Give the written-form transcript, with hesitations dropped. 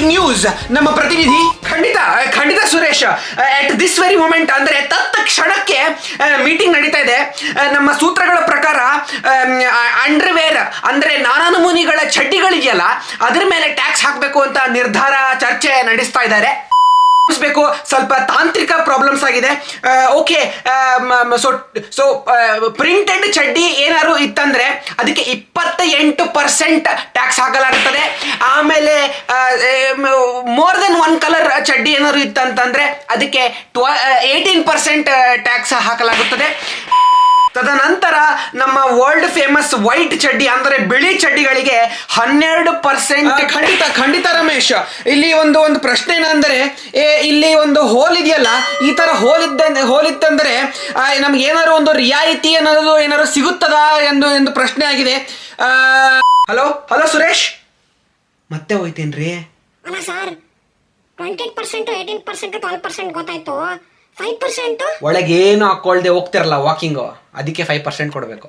Breaking news ನಮ್ಮ ಪ್ರತಿನಿಧಿ ಖಂಡಿತ Suresh, at this very moment ಅಂದ್ರೆ ತತ್ಕ್ಷಣಕ್ಕೆ ಮೀಟಿಂಗ್ ನಡೀತಾ ಇದೆ. ನಮ್ಮ ಸೂತ್ರಗಳ ಪ್ರಕಾರ ಅಂಡರ್ವೇರ್ ಅಂದ್ರೆ ನಾನಾ ನಮೂನಿಗಳ ಚಡ್ಡಿಗಳಿದೆಯಲ್ಲ ಅದ್ರ ಮೇಲೆ ಟ್ಯಾಕ್ಸ್ ಹಾಕಬೇಕು ಅಂತ ನಿರ್ಧಾರ ಚರ್ಚೆ ನಡೆಸ್ತಾ ಇದ್ದಾರೆ. ಸ್ವಲ್ಪ ತಾಂತ್ರಿಕ ಪ್ರಾಬ್ಲಮ್ಸ್ ಆಗಿದೆ. ಓಕೆ, ಸೊ ಪ್ರಿಂಟೆಡ್ ಚಡ್ಡಿ ಏನಾದ್ರು ಇತ್ತಂದ್ರೆ ಅದಕ್ಕೆ 28% ಟ್ಯಾಕ್ಸ್ ಹಾಕಲಾಗುತ್ತದೆ. ಆಮೇಲೆ ಮೋರ್ ದೆನ್ ಒನ್ ಕಲರ್ ಚಡ್ಡಿ ಏನಾದ್ರು ಇತ್ತಂತಂದ್ರೆ ಅದಕ್ಕೆ 18% ಟ್ಯಾಕ್ಸ್ ಹಾಕಲಾಗುತ್ತದೆ. ತದನಂತರ ನಮ್ಮ ವರ್ಲ್ಡ್ ಫೇಮಸ್ ವೈಟ್ ಚಡ್ಡಿ ಅಂದ್ರೆ ಬಿಳಿ ಚಡ್ಡಿಗಳಿಗೆ 12%. ಖಂಡಿತ ರಮೇಶ್, ಇಲ್ಲಿ ಒಂದು ಪ್ರಶ್ನೆ ಏನಂದ್ರೆ ಇಲ್ಲಿ ಒಂದು ಹೋಲ್ ಇದೆಯಲ್ಲ, ಈ ತರ ಹೋಲ್ ಇತ್ತಂದ್ರೆ ನಮ್ಗೆ ಏನಾದ್ರು ಒಂದು ರಿಯಾಯಿತಿ ಅನ್ನೋದು ಏನಾದ್ರು ಸಿಗುತ್ತದಾ ಎಂದು ಪ್ರಶ್ನೆ ಆಗಿದೆ. ಹಲೋ ಸುರೇಶ್, ಮತ್ತೆ ಹೋಯ್ತೇನ್ರಿ? ಅಲ್ಲ ಸರ್, 20%, 18%, 12% ಗೊತ್ತಾಯ್ತು. 5% ಒಳಗೇನು ಹಾಕೊಳ್ದೆ ಹೋಗ್ತಿರಲ್ಲ ವಾಕಿಂಗ್, ಅದಕ್ಕೆ 5% ಕೊಡಬೇಕು.